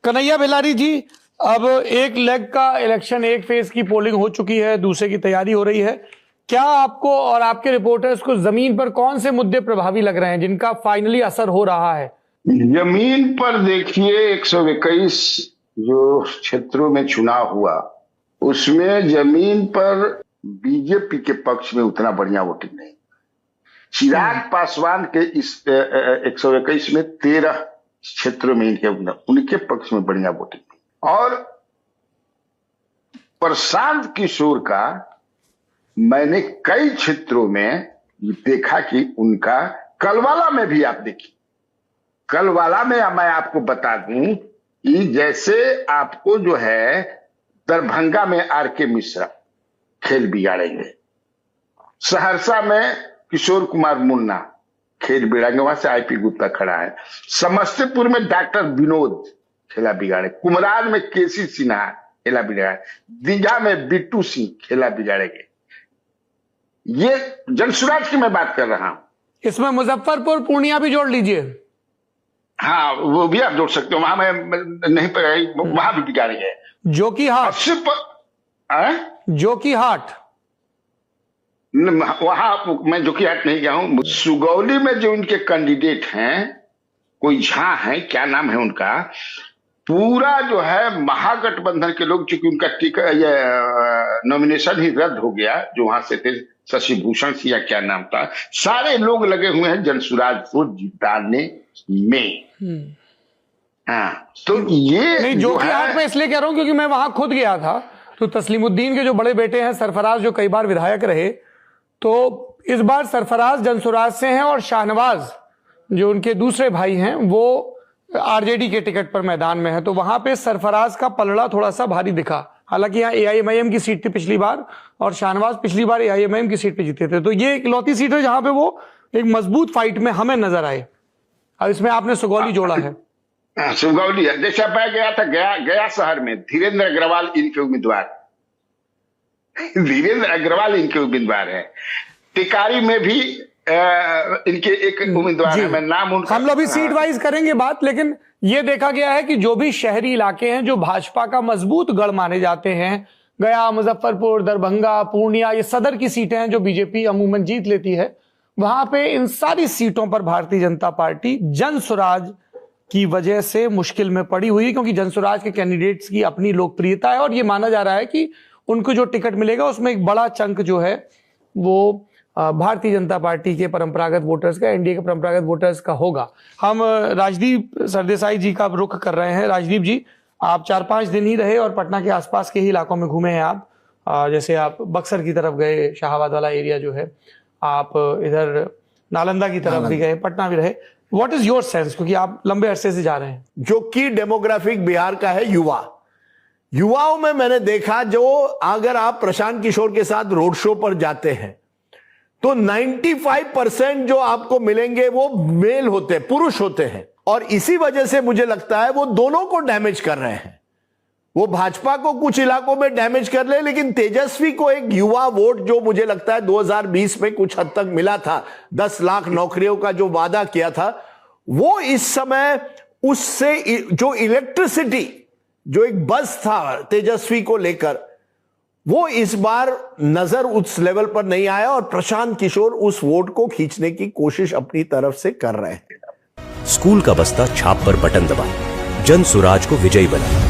कन्हैया बेलारी जी, अब एक लेग का इलेक्शन, एक फेज की पोलिंग हो चुकी है, दूसरे की तैयारी हो रही है। क्या आपको और आपके रिपोर्टर्स को जमीन पर कौन से मुद्दे प्रभावी लग रहे हैं जिनका फाइनली असर हो रहा है? जमीन पर देखिए 121 जो क्षेत्रों में चुनाव हुआ उसमें जमीन पर बीजेपी के पक्ष में उतना बढ़िया वोटिंग नहीं। चिराग पासवान के इस 121 में 13 क्षेत्रों में उनके पक्ष में बढ़िया वोटिंग नहीं। और प्रशांत किशोर का मैंने कई क्षेत्रों में देखा कि उनका कलवाला में भी, आप देखिए कलवाला में मैं आपको बता दूं कि जैसे आपको जो है दरभंगा में आर.के. मिश्रा खेल बिगाड़ेंगे, सहरसा में किशोर कुमार मुन्ना खेल बिगाड़ेंगे, वहां से आई.पी. गुप्ता खड़ा है, समस्तीपुर में डॉक्टर विनोद खेला बिगाड़े, कुमरान में के.सी. सिन्हा खेला बिगाड़े, दीघा में बिट्टू सिंह खेला बिगाड़ेंगे। ये जनसुराज की मैं बात कर रहा हूं। इसमें मुजफ्फरपुर पूर्णिया भी जोड़ लीजिए। हाँ, वो भी आप जोड़ सकते हो, वहां मैं नहीं पर वहां भी बिगाड़ेंगे। जोकीहाट वहां मैं जोकीहाट नहीं गया हूं। सुगौली में जो उनके कैंडिडेट हैं, कोई झा है, क्या नाम है उनका, पूरा जो है महागठबंधन के लोग, चूंकि उनका टिकट नॉमिनेशन ही रद्द हो गया, जो वहां से थे शशि भूषण सिंह या क्या नाम था, सारे लोग लगे हुए हैं जनसुराज को जिताने में। हाँ, तो ये नहीं, जोकीहाट में इसलिए कह रहा हूं क्योंकि मैं वहां खुद गया था, तो तस्लीमुद्दीन के जो बड़े बेटे हैं सरफराज, जो कई बार विधायक रहे, तो इस बार सरफराज जनसुराज से हैं और शाहनवाज जो उनके दूसरे भाई हैं वो आरजेडी के टिकट पर मैदान में है। तो वहां पे सरफराज का पलड़ा थोड़ा सा भारी दिखा। हालांकि यहाँ एआईएमआईएम की सीट थी पिछली बार और शाहनवाज पिछली बार एआईएमआईएम की सीट पे जीते थे, तो ये इकलौती सीट है जहां पे वो एक मजबूत फाइट में हमें नजर आए। अब इसमें आपने सुगौली जोड़ा है। सुगौली है, जैसा मैं गया था गया शहर में धीरेन्द्र अग्रवाल इनके उम्मीदवार, धीरेन्द्र अग्रवाल इनके उम्मीदवार है। टिकारी में भी इनके एक उम्मीदवार है, मैं नाम उनका, हम लोग भी सीट वाइज करेंगे बात, लेकिन ये देखा गया है कि जो भी शहरी इलाके हैं जो भाजपा का मजबूत गढ़ माने जाते हैं, गया, मुजफ्फरपुर, दरभंगा, पूर्णिया, ये सदर की सीटें हैं जो बीजेपी अमूमन जीत लेती है, वहां पे इन सारी सीटों पर भारतीय जनता पार्टी जनसुराज की वजह से मुश्किल में पड़ी हुई, क्योंकि जनसुराज के कैंडिडेट्स की अपनी लोकप्रियता है और ये माना जा रहा है कि उनको जो टिकट मिलेगा उसमें एक बड़ा चंक जो है वो भारतीय जनता पार्टी के परंपरागत वोटर्स का, एनडीए के परंपरागत वोटर्स का होगा। हम राजदीप सरदेसाई जी का रुख कर रहे हैं। राजदीप जी, आप 4-5 दिन ही रहे और पटना के आसपास के ही इलाकों में घूमे हैं आप, जैसे आप बक्सर की तरफ गए, शाहाबाद वाला एरिया जो है, आप इधर नालंदा की तरफ भी गए, पटना भी रहे। व्हाट इज योर सेंस, क्योंकि आप लंबे अरसे से जा रहे हैं? जो कि डेमोग्राफिक बिहार का है युवाओं में मैंने देखा, जो अगर आप प्रशांत किशोर के साथ रोड शो पर जाते हैं तो 95% जो आपको मिलेंगे वो मेल होते हैं, पुरुष होते हैं, और इसी वजह से मुझे लगता है वो दोनों को डैमेज कर रहे हैं। वो भाजपा को कुछ इलाकों में डैमेज कर रहे हैं, लेकिन तेजस्वी को एक युवा वोट जो मुझे लगता है 2020 में कुछ हद तक मिला था, 10 लाख नौकरियों का जो वादा किया था, वो इस समय उससे जो इलेक्ट्रिसिटी, जो एक बस था तेजस्वी को लेकर, वो इस बार नजर उस लेवल पर नहीं आया और प्रशांत किशोर उस वोट को खींचने की कोशिश अपनी तरफ से कर रहे हैं। स्कूल का बस्ता छाप पर बटन दबाएं, जनसुराज को विजयी बनाएं।